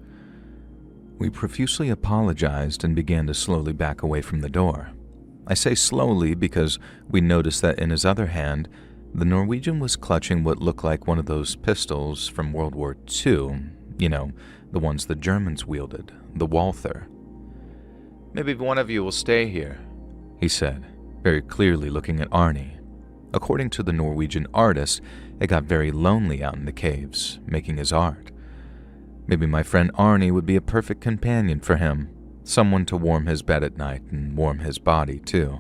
[SPEAKER 1] We profusely apologized and began to slowly back away from the door. I say slowly because we noticed that in his other hand, the Norwegian was clutching what looked like one of those pistols from World War II, you know, the ones the Germans wielded, the Walther. "Maybe one of you will stay here," he said, very clearly looking at Arnie. According to the Norwegian artist, it got very lonely out in the caves, making his art. Maybe my friend Arnie would be a perfect companion for him, someone to warm his bed at night and warm his body, too.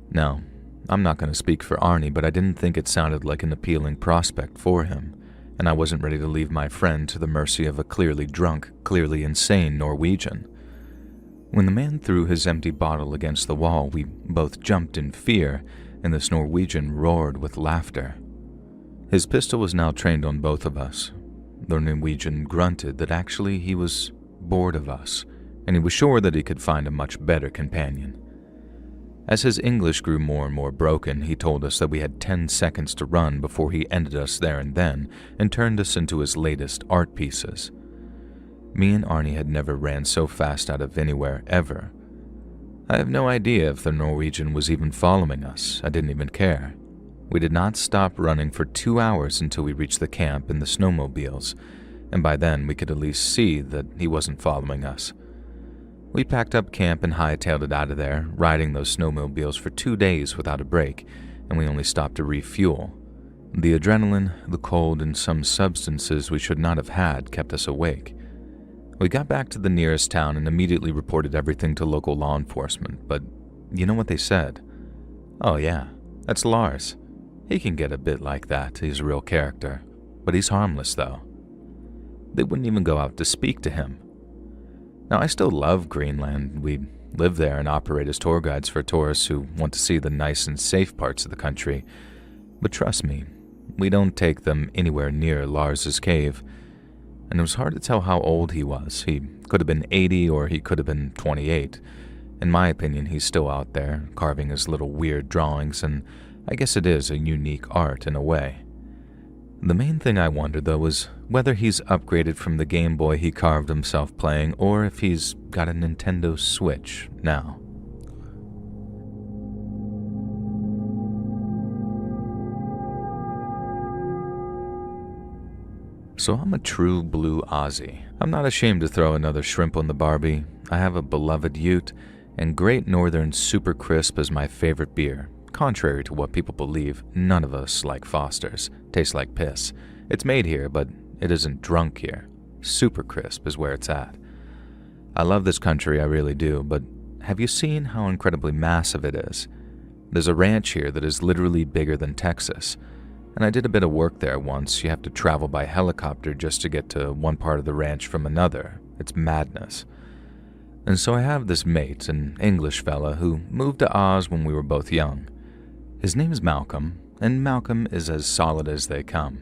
[SPEAKER 1] Now, I'm not going to speak for Arnie, but I didn't think it sounded like an appealing prospect for him, and I wasn't ready to leave my friend to the mercy of a clearly drunk, clearly insane Norwegian. When the man threw his empty bottle against the wall, we both jumped in fear, and this Norwegian roared with laughter. His pistol was now trained on both of us. The Norwegian grunted that actually he was bored of us, and he was sure that he could find a much better companion. As his English grew more and more broken, he told us that we had 10 seconds to run before he ended us there and then and turned us into his latest art pieces. Me and Arnie had never ran so fast out of anywhere ever. I have no idea if the Norwegian was even following us. I didn't even care. We did not stop running for 2 hours until we reached the camp and the snowmobiles, and by then we could at least see that he wasn't following us. We packed up camp and hightailed it out of there, riding those snowmobiles for 2 days without a break, and we only stopped to refuel. The adrenaline, the cold, and some substances we should not have had kept us awake. We got back to the nearest town and immediately reported everything to local law enforcement, but you know what they said? "Oh yeah, that's Lars. He can get a bit like that, he's a real character, but he's harmless though." They wouldn't even go out to speak to him. Now, I still love Greenland. We live there and operate as tour guides for tourists who want to see the nice and safe parts of the country. But trust me, we don't take them anywhere near Lars's cave. And it was hard to tell how old he was. He could have been 80 or he could have been 28. In my opinion, he's still out there, carving his little weird drawings, and I guess it is a unique art in a way. The main thing I wondered, though, was whether he's upgraded from the Game Boy he carved himself playing, or if he's got a Nintendo Switch now. So I'm a true blue Aussie. I'm not ashamed to throw another shrimp on the Barbie. I have a beloved Ute, and Great Northern Super Crisp is my favorite beer. Contrary to what people believe, none of us like Foster's. Tastes like piss. It's made here, but it isn't drunk here. Super Crisp is where it's at. I love this country, I really do, but have you seen how incredibly massive it is? There's a ranch here that is literally bigger than Texas. And I did a bit of work there once. You have to travel by helicopter just to get to one part of the ranch from another. It's madness. And so I have this mate, an English fella, who moved to Oz when we were both young. His name is Malcolm, and Malcolm is as solid as they come.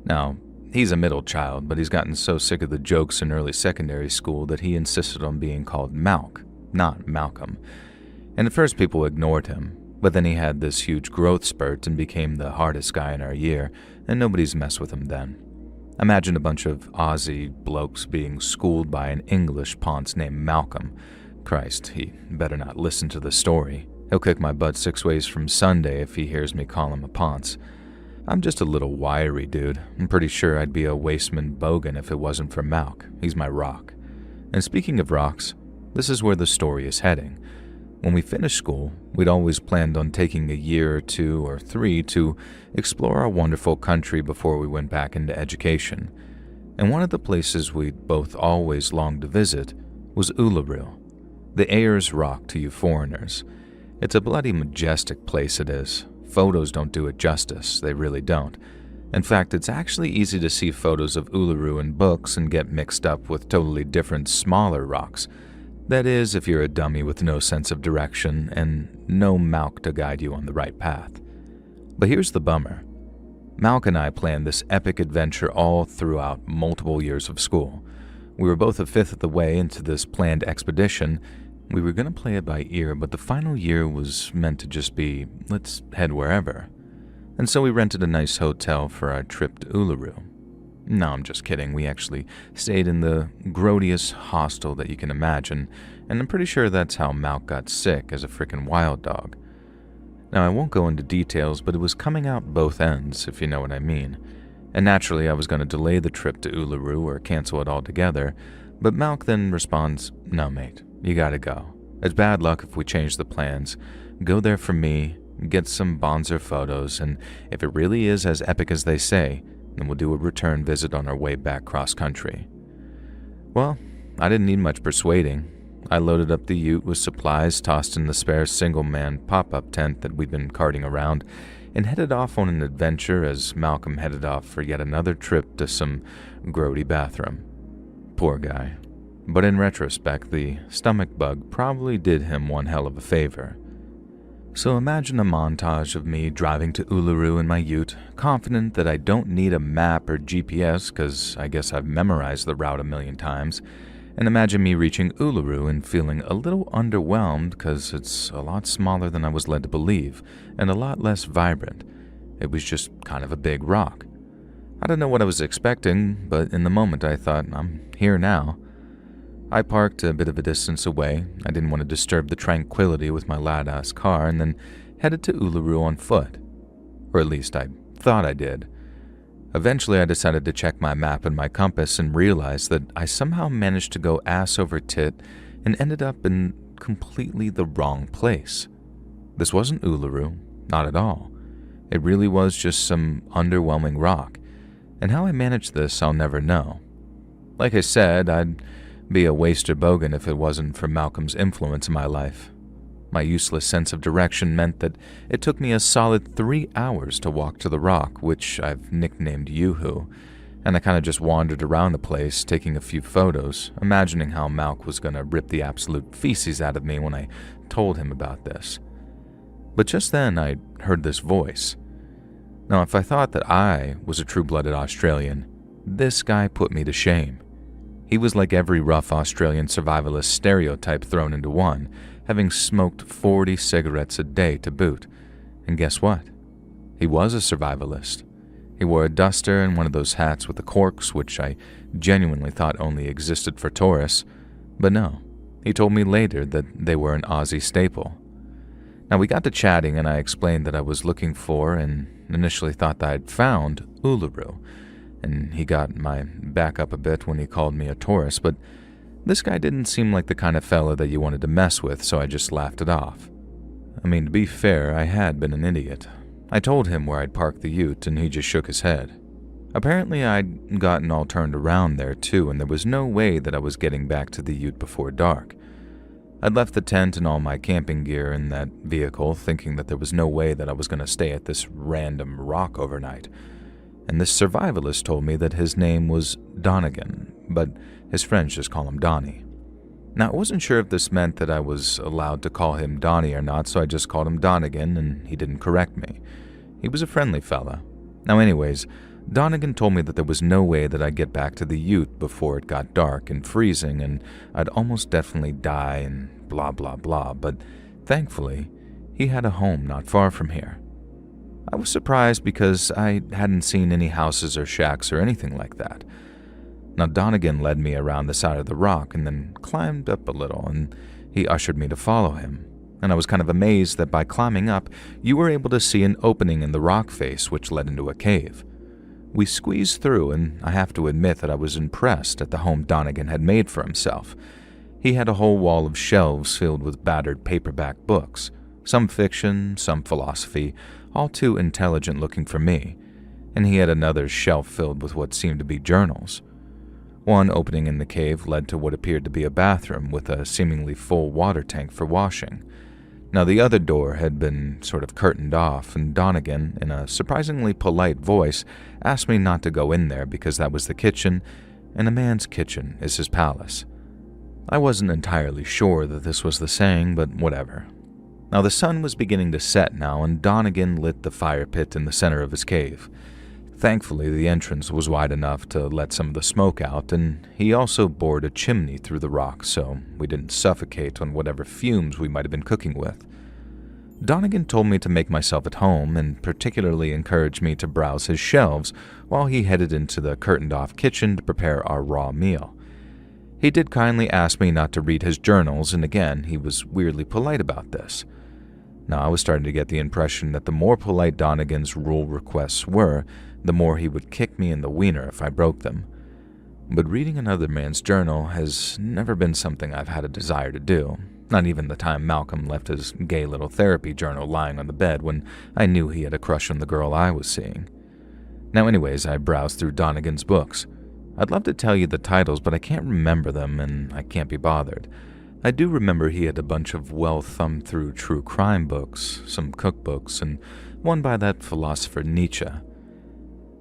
[SPEAKER 1] Now, he's a middle child, but he's gotten so sick of the jokes in early secondary school that he insisted on being called Malk, not Malcolm. And at first people ignored him, but then he had this huge growth spurt and became the hardest guy in our year, and nobody's messed with him then. Imagine a bunch of Aussie blokes being schooled by an English ponce named Malcolm. Christ, he better not listen to the story. He'll kick my butt 6 ways from Sunday if he hears me call him a ponce. I'm just a little wiry dude. I'm pretty sure I'd be a Wasteman Bogan if it wasn't for Malk. He's my rock. And speaking of rocks, this is where the story is heading. When we finished school, we'd always planned on taking a year or 2 or 3 to explore our wonderful country before we went back into education. And one of the places we'd both always longed to visit was Uluru, the Ayers Rock to you foreigners. It's a bloody majestic place it is. Photos don't do it justice, they really don't. In fact, it's actually easy to see photos of Uluru in books and get mixed up with totally different, smaller rocks. That is, if you're a dummy with no sense of direction and no Malk to guide you on the right path. But here's the bummer. Malk and I planned this epic adventure all throughout multiple years of school. We were both a fifth of the way into this planned expedition. We were going to play it by ear, but the final year was meant to just be, let's head wherever. And so we rented a nice hotel for our trip to Uluru. No, I'm just kidding. We actually stayed in the grodiest hostel that you can imagine, and I'm pretty sure that's how Malk got sick as a frickin' wild dog. Now, I won't go into details, but it was coming out both ends, if you know what I mean. And naturally, I was going to delay the trip to Uluru or cancel it altogether, but Malk then responds, "No, mate, you gotta go. It's bad luck if we change the plans. Go there for me, get some bonzer photos, and if it really is as epic as they say, then we'll do a return visit on our way back cross-country." Well, I didn't need much persuading. I loaded up the ute with supplies tossed in the spare single-man pop-up tent that we'd been carting around, and headed off on an adventure as Malcolm headed off for yet another trip to some grody bathroom. Poor guy. But in retrospect, the stomach bug probably did him one hell of a favor. So imagine a montage of me driving to Uluru in my ute, confident that I don't need a map or GPS because I guess I've memorized the route a million times, and imagine me reaching Uluru and feeling a little underwhelmed because it's a lot smaller than I was led to believe and a lot less vibrant. It was just kind of a big rock. I don't know what I was expecting, but in the moment I thought, I'm here now. I parked a bit of a distance away. I didn't want to disturb the tranquility with my loud-ass car, and then headed to Uluru on foot. Or at least I thought I did. Eventually I decided to check my map and my compass and realized that I somehow managed to go ass over tit and ended up in completely the wrong place. This wasn't Uluru, not at all. It really was just some underwhelming rock, and how I managed this I'll never know. Like I said, I'd be a waster bogan if it wasn't for Malcolm's influence in my life. My useless sense of direction meant that it took me a solid 3 hours to walk to the rock, which I've nicknamed Yoo-Hoo, and I kind of just wandered around the place, taking a few photos, imagining how Malk was going to rip the absolute feces out of me when I told him about this. But just then I heard this voice. Now, if I thought that I was a true-blooded Australian, this guy put me to shame. He was like every rough Australian survivalist stereotype thrown into one, having smoked 40 cigarettes a day to boot. And guess what? He was a survivalist. He wore a duster and one of those hats with the corks, which I genuinely thought only existed for tourists. But no, he told me later that they were an Aussie staple. Now we got to chatting and I explained that I was looking for and initially thought that I'd found Uluru, and he got my back up a bit when he called me a tourist, but this guy didn't seem like the kind of fella that you wanted to mess with, so I just laughed it off. I mean, to be fair, I had been an idiot. I told him where I'd parked the ute, and he just shook his head. Apparently, I'd gotten all turned around there too, and there was no way that I was getting back to the ute before dark. I'd left the tent and all my camping gear in that vehicle, thinking that there was no way that I was going to stay at this random rock overnight. And this survivalist told me that his name was Donegan, but his friends just call him Donnie. Now, I wasn't sure if this meant that I was allowed to call him Donnie or not, so I just called him Donegan, and he didn't correct me. He was a friendly fella. Now anyways, Donegan told me that there was no way that I'd get back to the ute before it got dark and freezing, and I'd almost definitely die and blah blah blah, but thankfully, he had a home not far from here. I was surprised because I hadn't seen any houses or shacks or anything like that. Now Donegan led me around the side of the rock and then climbed up a little, and he ushered me to follow him. And I was kind of amazed that by climbing up, you were able to see an opening in the rock face which led into a cave. We squeezed through, and I have to admit that I was impressed at the home Donegan had made for himself. He had a whole wall of shelves filled with battered paperback books, some fiction, some philosophy, all too intelligent looking for me, and he had another shelf filled with what seemed to be journals. One opening in the cave led to what appeared to be a bathroom with a seemingly full water tank for washing. Now, the other door had been sort of curtained off, and Donegan, in a surprisingly polite voice, asked me not to go in there because that was the kitchen, and a man's kitchen is his palace. I wasn't entirely sure that this was the saying, but whatever. Now, the sun was beginning to set now, and Donegan lit the fire pit in the center of his cave. Thankfully, the entrance was wide enough to let some of the smoke out, and he also bored a chimney through the rock so we didn't suffocate on whatever fumes we might have been cooking with. Donegan told me to make myself at home and particularly encouraged me to browse his shelves while he headed into the curtained-off kitchen to prepare our raw meal. He did kindly ask me not to read his journals, and again, he was weirdly polite about this. Now, I was starting to get the impression that the more polite Donegan's rule requests were, the more he would kick me in the wiener if I broke them. But reading another man's journal has never been something I've had a desire to do, not even the time Malcolm left his gay little therapy journal lying on the bed when I knew he had a crush on the girl I was seeing. Now anyways, I browsed through Donegan's books. I'd love to tell you the titles, but I can't remember them and I can't be bothered. I do remember he had a bunch of well-thumbed-through true crime books, some cookbooks, and one by that philosopher Nietzsche.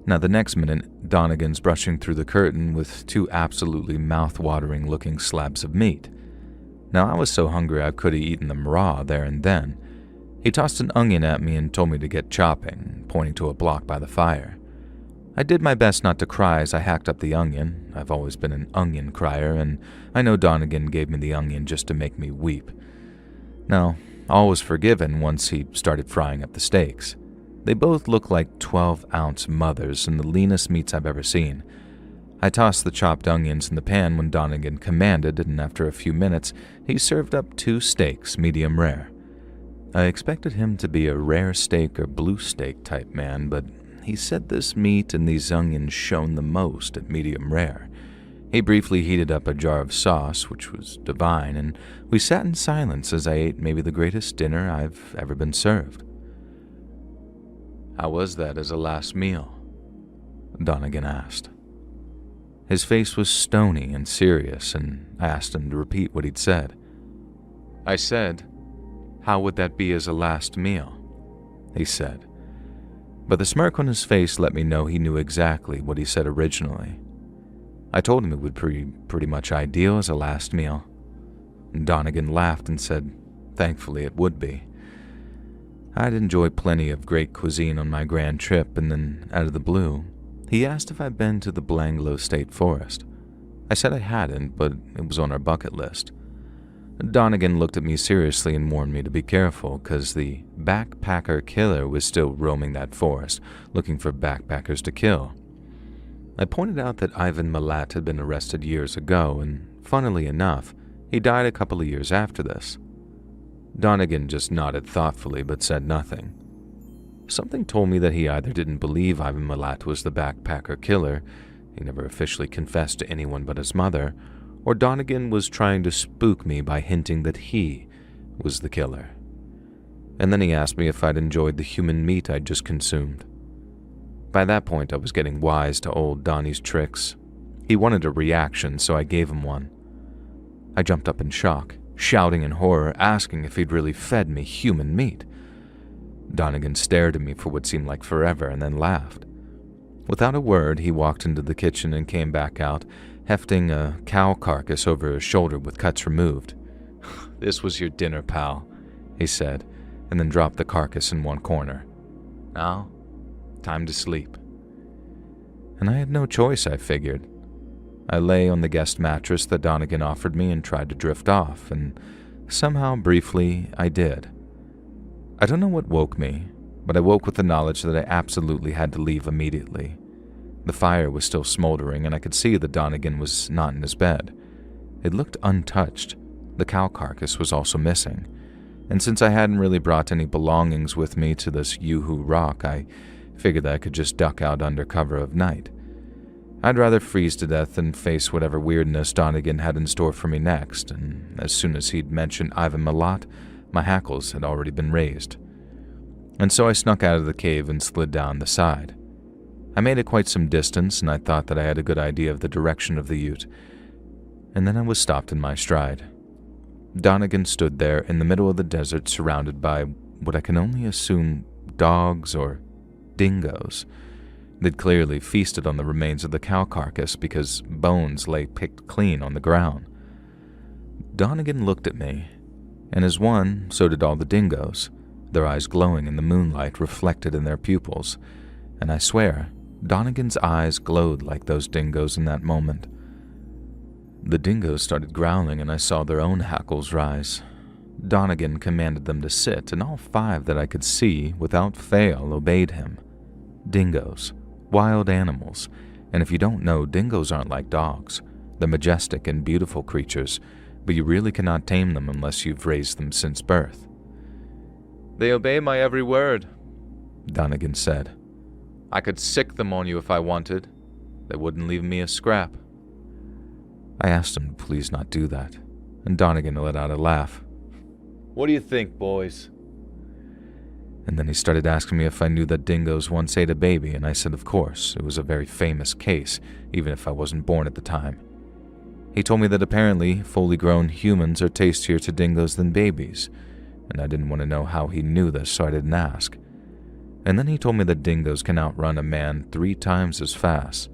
[SPEAKER 1] Now, the next minute, Donegan's brushing through the curtain with two absolutely mouth-watering looking slabs of meat. Now, I was so hungry I could have eaten them raw there and then. He tossed an onion at me and told me to get chopping, pointing to a block by the fire. I did my best not to cry as I hacked up the onion. I've always been an onion crier, and I know Donegan gave me the onion just to make me weep. Now, all was forgiven once he started frying up the steaks. They both looked like 12-ounce mothers and the leanest meats I've ever seen. I tossed the chopped onions in the pan when Donegan commanded, and after a few minutes, he served up 2 steaks, medium rare. I expected him to be a rare steak or blue steak type man, but he said this meat and these onions shone the most at medium rare. He briefly heated up a jar of sauce, which was divine, and we sat in silence as I ate maybe the greatest dinner I've ever been served. "How was that as a last meal?" Donegan asked. His face was stony and serious, and I asked him to repeat what he'd said. I said, "How would that be as a last meal?" he said. But the smirk on his face let me know he knew exactly what he said originally. I told him it would be pretty much ideal as a last meal. Donegan laughed and said, thankfully it would be. I'd enjoyed plenty of great cuisine on my grand trip, and then, out of the blue, he asked if I'd been to the Blanglo State Forest. I said I hadn't, but it was on our bucket list. Donegan looked at me seriously and warned me to be careful, because the backpacker killer was still roaming that forest, looking for backpackers to kill. I pointed out that Ivan Milat had been arrested years ago, and funnily enough, he died a couple of years after this. Donegan just nodded thoughtfully but said nothing. Something told me that he either didn't believe Ivan Milat was the backpacker killer, he never officially confessed to anyone but his mother, or Donegan was trying to spook me by hinting that he was the killer. And then he asked me if I'd enjoyed the human meat I'd just consumed. By that point, I was getting wise to old Donnie's tricks. He wanted a reaction, so I gave him one. I jumped up in shock, shouting in horror, asking if he'd really fed me human meat. Donegan stared at me for what seemed like forever and then laughed. Without a word, he walked into the kitchen and came back out, hefting a cow carcass over his shoulder with cuts removed. "This was your dinner, pal," he said, and then dropped the carcass in one corner. "Now, time to sleep." And I had no choice, I figured. I lay on the guest mattress that Donegan offered me and tried to drift off, and somehow, briefly, I did. I don't know what woke me, but I woke with the knowledge that I absolutely had to leave immediately. The fire was still smoldering, and I could see that Donegan was not in his bed. It looked untouched. The cow carcass was also missing, and since I hadn't really brought any belongings with me to this Yoo-hoo rock, I figured that I could just duck out under cover of night. I'd rather freeze to death than face whatever weirdness Donegan had in store for me next, and as soon as he'd mentioned Ivan Milat, my hackles had already been raised. And so I snuck out of the cave and slid down the side. I made it quite some distance, and I thought that I had a good idea of the direction of the ute, and then I was stopped in my stride. Donegan stood there in the middle of the desert surrounded by what I can only assume dogs or dingoes. They'd clearly feasted on the remains of the cow carcass because bones lay picked clean on the ground. Donegan looked at me, and as one, so did all the dingoes, their eyes glowing in the moonlight reflected in their pupils, and I swear, Donegan's eyes glowed like those dingoes in that moment. The dingoes started growling and I saw their own hackles rise. Donegan commanded them to sit, and all 5 that I could see, without fail, obeyed him. Dingoes, wild animals, and if you don't know, dingoes aren't like dogs. They're majestic and beautiful creatures, but you really cannot tame them unless you've raised them since birth. "They obey my every word," Donegan said. "I could sick them on you if I wanted. They wouldn't leave me a scrap." I asked him to please not do that, and Donegan let out a laugh. "What do you think, boys?" And then he started asking me if I knew that dingoes once ate a baby, and I said of course, it was a very famous case, even if I wasn't born at the time. He told me that apparently fully grown humans are tastier to dingoes than babies, and I didn't want to know how he knew this, so I didn't ask. And then he told me that dingoes can outrun a man 3 times as fast.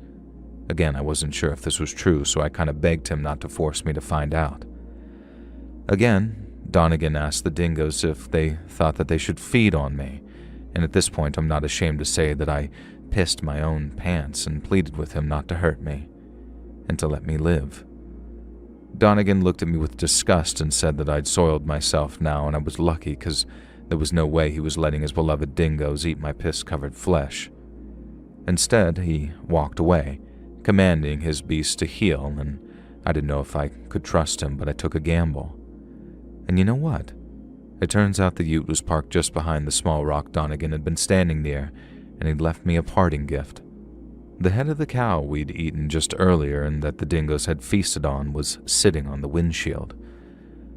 [SPEAKER 1] Again, I wasn't sure if this was true, so I kind of begged him not to force me to find out. Again, Donegan asked the dingoes if they thought that they should feed on me, and at this point I'm not ashamed to say that I pissed my own pants and pleaded with him not to hurt me, and to let me live. Donegan looked at me with disgust and said that I'd soiled myself now, and I was lucky because there was no way he was letting his beloved dingoes eat my piss-covered flesh. Instead, he walked away, commanding his beast to heel, and I didn't know if I could trust him, but I took a gamble. And you know what? It turns out the ute was parked just behind the small rock Donegan had been standing near, and he'd left me a parting gift. The head of the cow we'd eaten just earlier and that the dingoes had feasted on was sitting on the windshield.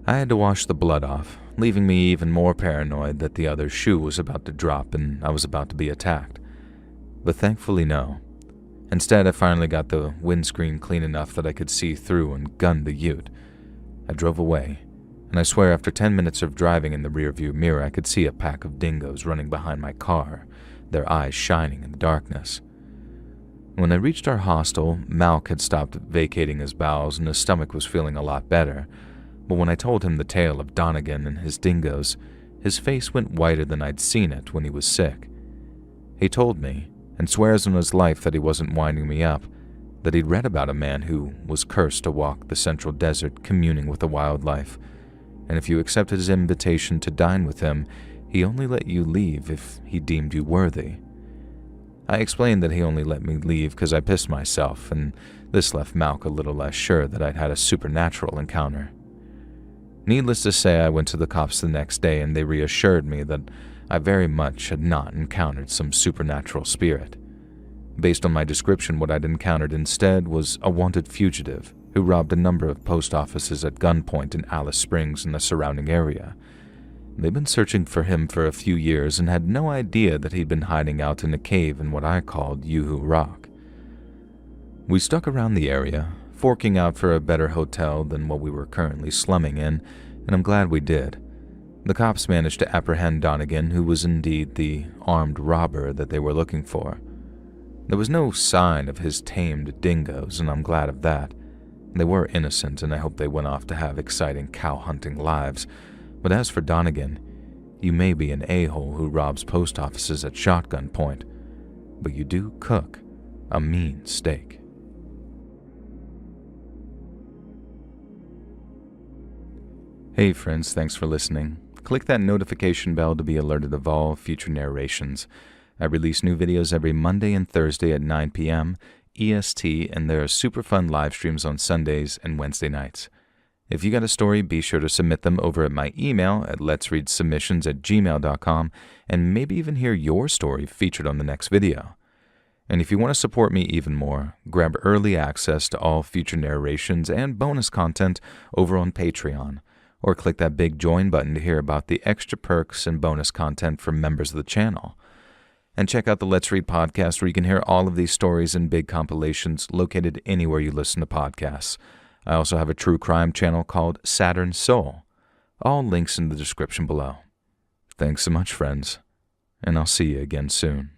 [SPEAKER 1] I had to wash the blood off, leaving me even more paranoid that the other shoe was about to drop and I was about to be attacked. But thankfully no. Instead, I finally got the windscreen clean enough that I could see through and gunned the ute. I drove away, and I swear after 10 minutes of driving in the rearview mirror I could see a pack of dingoes running behind my car, their eyes shining in the darkness. When I reached our hostel, Malk had stopped vacating his bowels and his stomach was feeling a lot better, but when I told him the tale of Donegan and his dingoes, his face went whiter than I'd seen it when he was sick. He told me, and swears on his life that he wasn't winding me up, that he'd read about a man who was cursed to walk the central desert communing with the wildlife, and if you accepted his invitation to dine with him, he only let you leave if he deemed you worthy. I explained that he only let me leave because I pissed myself, and this left Malk a little less sure that I'd had a supernatural encounter. Needless to say, I went to the cops the next day and they reassured me that I very much had not encountered some supernatural spirit. Based on my description, what I'd encountered instead was a wanted fugitive who robbed a number of post offices at gunpoint in Alice Springs and the surrounding area. They'd been searching for him for a few years and had no idea that he'd been hiding out in a cave in what I called Yoo-Hoo Rock. We stuck around the area, forking out for a better hotel than what we were currently slumming in, and I'm glad we did. The cops managed to apprehend Donegan, who was indeed the armed robber that they were looking for. There was no sign of his tamed dingoes, and I'm glad of that. They were innocent, and I hope they went off to have exciting cow-hunting lives. But as for Donegan, you may be an a-hole who robs post offices at shotgun point, but you do cook a mean steak. Hey friends, thanks for listening. Click that notification bell to be alerted of all future narrations. I release new videos every Monday and Thursday at 9 p.m. EST, and there are super fun live streams on Sundays and Wednesday nights. If you got a story, be sure to submit them over at my email at letsreadsubmissions@gmail.com and maybe even hear your story featured on the next video. And if you want to support me even more, grab early access to all future narrations and bonus content over on Patreon, or click that big join button to hear about the extra perks and bonus content from members of the channel. And check out the Let's Read podcast where you can hear all of these stories and big compilations located anywhere you listen to podcasts. I also have a true crime channel called Saturn Soul. All links in the description below. Thanks so much, friends, and I'll see you again soon.